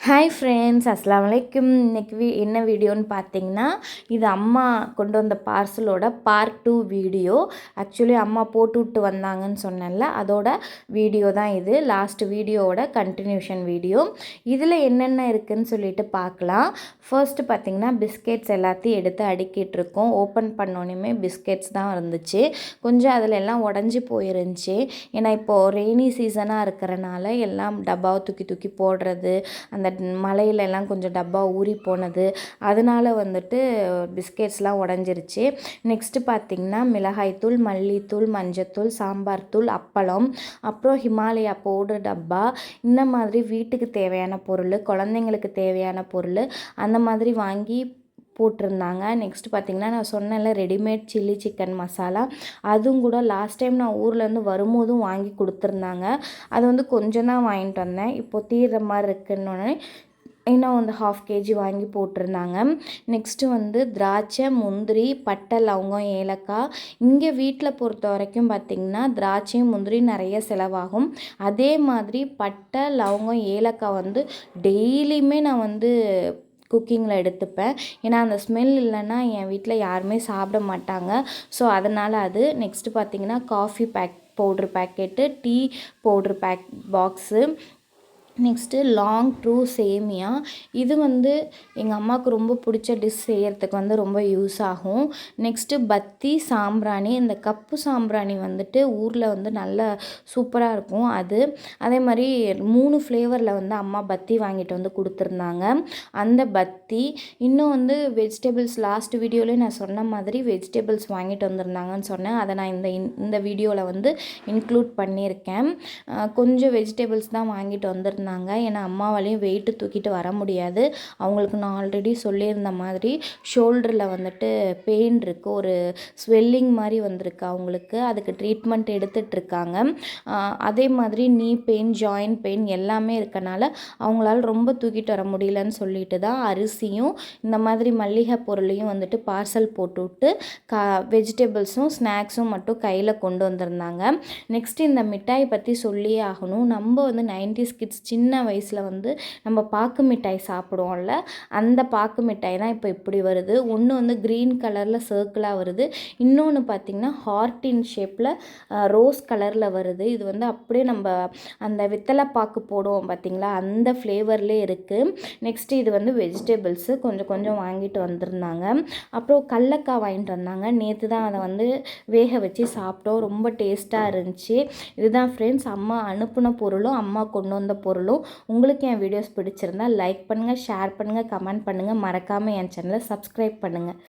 Hi friends, அஸ்ஸலாமு அலைக்கும். இன்றைக்கி என்ன வீடியோன்னு பார்த்தீங்கன்னா, இது அம்மா கொண்டு வந்த பார்சலோட பார்ட் 2 வீடியோ. ஆக்சுவலி அம்மா போட்டு விட்டு வந்தாங்கன்னு சொன்னேன்ல, அதோட வீடியோ தான் இது. லாஸ்ட் வீடியோவோட கண்டினியூஷன் வீடியோ. இதில் என்னென்ன இருக்குதுன்னு சொல்லிட்டு பார்க்கலாம். ஃபர்ஸ்ட்டு பார்த்திங்கன்னா, பிஸ்கெட்ஸ் எல்லாத்தையும் எடுத்து அடுக்கிட்டுருக்கோம். ஓப்பன் பண்ணோன்னே பிஸ்கெட்ஸ் தான் இருந்துச்சு. கொஞ்சம் அதில் எல்லாம் உடஞ்சி போயிருந்துச்சு. ஏன்னா இப்போது ரெய்னி சீசனாக இருக்கிறனால எல்லாம் டப்பாவை தூக்கி தூக்கி போடுறது, அந்த மழையிலெல்லாம் கொஞ்சம் டப்பா ஊறி போனது, அதனால் வந்துட்டு பிஸ்கெட்ஸ்லாம் உடஞ்சிருச்சு. நெக்ஸ்ட்டு பார்த்திங்கன்னா, மிளகாய்த்தூள், மல்லித்தூள், மஞ்சத்தூள், சாம்பார் தூள், அப்பளம், அப்புறம் ஹிமாலயா பவுடர் டப்பா, இந்த மாதிரி வீட்டுக்கு தேவையான பொருள், குழந்தைங்களுக்கு தேவையான பொருள் அந்த மாதிரி வாங்கி போட்டிருந்தாங்க. நெக்ஸ்ட் பார்த்திங்கன்னா, நான் சொன்னேன்ல ரெடிமேட் சில்லி சிக்கன் மசாலா, அதுவும் கூட லாஸ்ட் டைம் நான் ஊர்லேருந்து வரும்போதும் வாங்கி கொடுத்துருந்தாங்க. அது வந்து கொஞ்சம் தான் வாங்கிட்டு வந்தேன். இப்போது தீர்ற மாதிரி இருக்குன்னொன்னே இன்னும் வந்து 1/2 kg வாங்கி போட்டிருந்தாங்க. நெக்ஸ்ட்டு வந்து திராட்சை, முந்திரி, பட்டை, லவங்கம், ஏலக்காய். இங்கே வீட்டில் பொறுத்த வரைக்கும் பார்த்திங்கன்னா, திராட்சையும் முந்திரியும் நிறைய செலவாகும். அதே மாதிரி பட்டை, லவங்கம், ஏலக்காய் வந்து டெய்லியுமே நான் வந்து குக்கிங்கில் எடுத்துப்பேன். ஏன்னா அந்த ஸ்மெல் இல்லைன்னா என் வீட்டில் யாருமே சாப்பிட மாட்டாங்க. ஸோ அதனால் அது. நெக்ஸ்ட்டு பார்த்திங்கன்னா, coffee powder packet, tea powder box, next long true சேமியா. இது வந்து எங்கள் அம்மாவுக்கு ரொம்ப பிடிச்ச டிஷ் செய்கிறதுக்கு வந்து ரொம்ப யூஸ் ஆகும். நெக்ஸ்ட்டு பத்தி, சாம்பிராணி. இந்த கப்பு சாம்பிராணி வந்துட்டு ஊரில் வந்து நல்ல சூப்பராக இருக்கும் அது. அதே மாதிரி 3 ஃப்ளேவரில் வந்து அம்மா பத்தி வாங்கிட்டு வந்து கொடுத்துருந்தாங்க. அந்த பத்தி இன்னும் வந்து வெஜிடபிள்ஸ் லாஸ்ட் வீடியோலேயே நான் சொன்ன மாதிரி வெஜிடபிள்ஸ் வாங்கிட்டு வந்திருந்தாங்கன்னு சொன்னேன். அதை நான் இந்த வீடியோவில் வந்து இன்க்ளூட் பண்ணியிருக்கேன். கொஞ்சம் வெஜிடபிள்ஸ் தான் வாங்கிட்டு வந்திருந்தாங்க. ஏன்னா அம்மாவாலையும் வெயிட்டு தூக்கிட்டு வர முடியாது. அவங்களுக்கு நான் ஆல்ரெடி சொல்லியிருந்த மாதிரி ஷோல்டரில் வந்துட்டு பெயின் இருக்குது, ஒரு ஸ்வெல்லிங் மாதிரி வந்திருக்கு அவங்களுக்கு. அதுக்கு ட்ரீட்மெண்ட் எடுத்துகிட்ருக்காங்க. அதே மாதிரி நீ பெயின், ஜாயின்ட் பெயின் எல்லாமே இருக்கனால அவங்களால ரொம்ப தூக்கிட்டு வர முடியலன்னு சொல்லிட்டு தான் அரிசியும் இந்த மாதிரி மல்லிகை பொருளையும் வந்துட்டு பார்சல் போட்டு விட்டு வெஜிடபிள்ஸும் ஸ்நாக்ஸும் மட்டும் கையில் கொண்டு வந்திருந்தாங்க. நெக்ஸ்ட்டு இந்த மிட்டாய் பற்றி சொல்லியே ஆகணும். நம்ம வந்து 90s கிட்ஸ் சின்ன வயசில் வந்து நம்ம பாக்கு மிட்டாய் சாப்பிடுவோம்ல, அந்த பாக்கு மிட்டாய் தான் இப்போ இப்படி வருது. ஒன்று வந்து க்ரீன் கலரில் சர்க்கிளாக வருது, இன்னொன்று பார்த்திங்கன்னா ஹார்ட் இன் ஷேப்பில் ரோஸ் கலரில் வருது. இது வந்து அப்படியே நம்ம அந்த வெத்தலை பாக்கு போடுவோம் பார்த்திங்களா, அந்த ஃப்ளேவர்லேயே இருக்குது. நெக்ஸ்ட்டு இது வந்து வெஜிடபிள்ஸு கொஞ்சம் கொஞ்சம் வாங்கிட்டு வந்திருந்தாங்க. அப்புறம் கடலக்காய் வாங்கிட்டு வந்தாங்க. நேற்று தான் அதை வந்து வேக வச்சு சாப்பிட்டோம். ரொம்ப டேஸ்ட்டாக இருந்துச்சு. இதுதான் ஃப்ரெண்ட்ஸ் அம்மா அனுப்பின பொருளும் அம்மா கொண்டு வந்த பொருளும். உங்களுக்கு என் வீடியோஸ் பிடிச்சிருந்தா லைக் பண்ணுங்கள், ஷேர் பண்ணுங்கள், கமெண்ட் பண்ணுங்கள். மறக்காமல் என் சேனலை சப்ஸ்கிரைப் பண்ணுங்கள்.